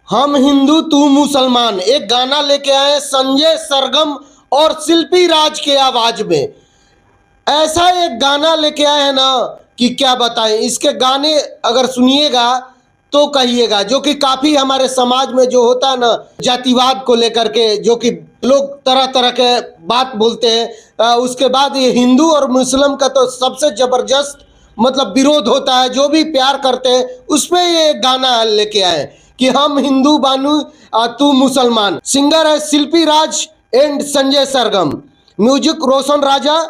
हम हिंदू तू मुसलमान एक गाना लेके आए संजय सरगम और शिल्पी राज के आवाज में। ऐसा एक गाना लेके आए हैं ना कि क्या बताएं। इसके गाने अगर सुनिएगा तो कहिएगा, जो कि काफी हमारे समाज में जो होता है ना जातिवाद को लेकर के, जो कि लोग तरह तरह के बात बोलते हैं। उसके बाद ये हिंदू और मुस्लिम का तो सबसे जबरदस्त मतलब विरोध होता है। जो भी प्यार करते हैं उस पे ये गाना लेके आए कि हम हिंदू बानू तू मुसलमान। सिंगर है Shilpi Raj and Sanjay Sargam, music Roshan Raja,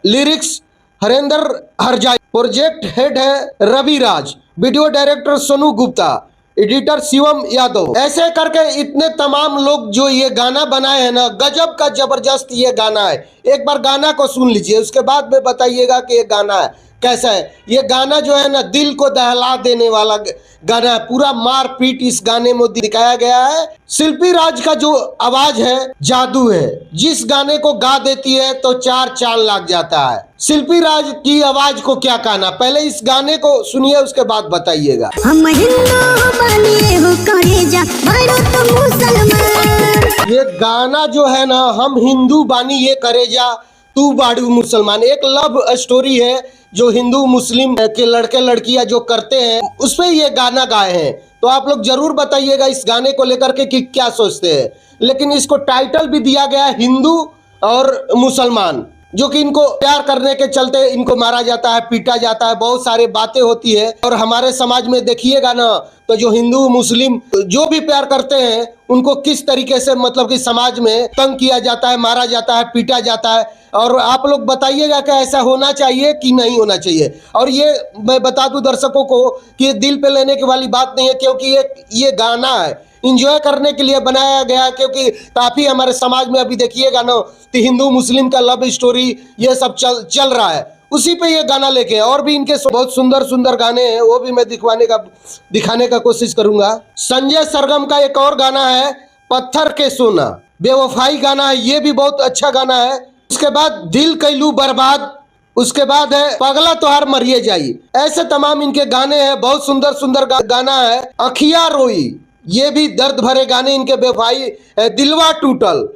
lyrics Harendra Harjai, project head है Ravi Raj, video director Sonu Gupta, editor Shivam Yadav. ऐसे करके इतने तमाम लोग जो ये गाना बनाए हैं ना, गजब का जबरदस्त ये गाना है। एक बार गाना को सुन लीजिए, उसके बाद में बताइएगा कि ये गाना है कैसा है। ये गाना जो है ना दिल को दहला देने वाला गाना है। पूरा मार पीट इस गाने में दिखाया गया है। शिल्पी राज का जो आवाज है जादू है, जिस गाने को गा देती है तो चार चांद लग जाता है। शिल्पी राज की आवाज को क्या कहना, पहले इस गाने को सुनिए उसके बाद बताइएगा। हम हिंदू बने हो करेजा मारो तो मुसलमान। ये गाना जो है ना, हम हिंदू बानी ये करेजा तू बाड़ू मुसलमान, एक लव स्टोरी है जो हिंदू मुस्लिम के लड़के लड़कियां जो करते हैं उस पे ये गाना गाए हैं। तो आप लोग जरूर बताइएगा इस गाने को लेकर के कि क्या सोचते हैं। लेकिन इसको टाइटल भी दिया गया है हिंदू और मुसलमान, जो कि इनको प्यार करने के चलते इनको मारा जाता है, पीटा जाता है, बहुत सारी बातें होती है। और हमारे समाज में देखिएगा ना तो जो हिंदू मुस्लिम जो भी प्यार करते हैं उनको किस तरीके से मतलब कि समाज में तंग किया जाता है, मारा जाता है, पीटा जाता है। और आप लोग बताइएगा कि ऐसा होना चाहिए कि नहीं होना चाहिए। और ये मैं बता दूं दर्शकों को कि ये दिल पे लेने की वाली बात नहीं है, क्योंकि ये गाना है इंजॉय करने के लिए बनाया गया। क्योंकि काफी हमारे समाज में अभी देखिएगा ना तो हिंदू मुस्लिम का लव स्टोरी ये सब चल रहा है, उसी पे ये गाना लेके। और भी इनके बहुत सुंदर सुंदर गाने हैं, वो भी मैं दिखाने का कोशिश करूंगा। संजय सरगम का एक और गाना है पत्थर के सोना, बेवफाई गाना है, ये भी बहुत अच्छा गाना है। उसके बाद दिल कैलू बर्बाद, उसके बाद है पगला तोहार मरिए जाई। ऐसे तमाम इनके गाने हैं, बहुत सुंदर सुंदर गाना है। अखिया रोई, ये भी दर्द भरे गाने इनके। बेवफाई, दिलवा टूटल,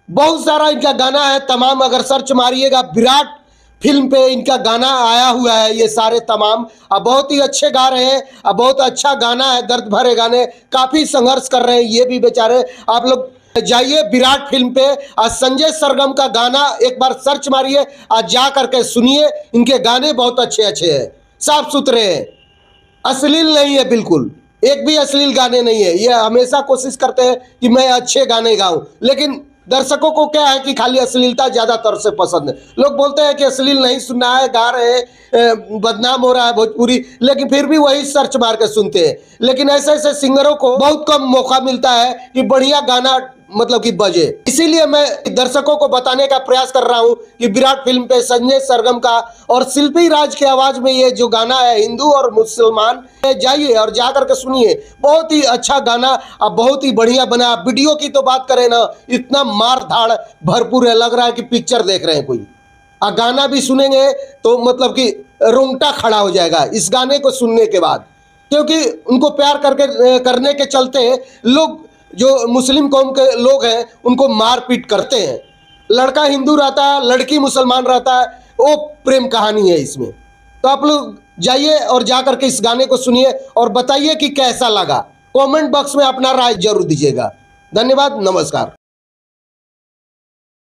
बहुत सारा इनका गाना है तमाम। अगर सर्च मारिएगा विराट फिल्म पे इनका गाना आया हुआ है, ये सारे तमाम। अब बहुत ही अच्छे गा रहे हैं, अब बहुत अच्छा गाना है, दर्द भरे गाने, काफी संघर्ष कर रहे हैं ये भी बेचारे। आप लोग जाइए विराट फिल्म पे, आज संजय सरगम का गाना एक बार सर्च मारिए, आज जा करके सुनिए। इनके गाने बहुत अच्छे अच्छे हैं, साफ सुथरे हैं, अश्लील नहीं है, बिल्कुल एक भी अश्लील गाने नहीं है। ये हमेशा कोशिश करते हैं कि मैं अच्छे गाने गाऊं, लेकिन दर्शकों को क्या है कि खाली अश्लीलता ज्यादातर से पसंद है। लोग बोलते हैं कि अश्लील नहीं सुनना है, गा रहे हैं, बदनाम हो रहा है भोजपुरी, लेकिन फिर भी वही सर्च मार के सुनते हैं। लेकिन ऐसे ऐसे सिंगरों को बहुत कम मौका मिलता है कि बढ़िया गाना मतलब कि बजे। इसीलिए मैं दर्शकों को बताने का प्रयास कर रहा हूं कि विराट फिल्म पे संजय सरगम का और शिल्पी राज की आवाज में ये जो गाना है हिंदू और मुसलमान, जाइए और जा करके सुनिए। बहुत ही अच्छा गाना, अब बहुत ही बढ़िया बना। वीडियो की तो बात करें ना, इतना मार धाड़ भरपूर है, लग रहा है कि पिक्चर देख रहे हैं कोई। और गाना भी सुनेंगे तो मतलब कि रोंगटा खड़ा हो जाएगा इस गाने को सुनने के बाद। क्योंकि उनको प्यार करने के चलते लोग जो मुस्लिम कौम के लोग हैं उनको मार पीट करते हैं। लड़का हिंदू रहता है, लड़की मुसलमान रहता है, वो प्रेम कहानी है इसमें। तो आप लोग जाइए और जा करके इस गाने को सुनिए और बताइए कि कैसा लगा। कमेंट बॉक्स में अपना राय जरूर दीजिएगा। धन्यवाद, नमस्कार।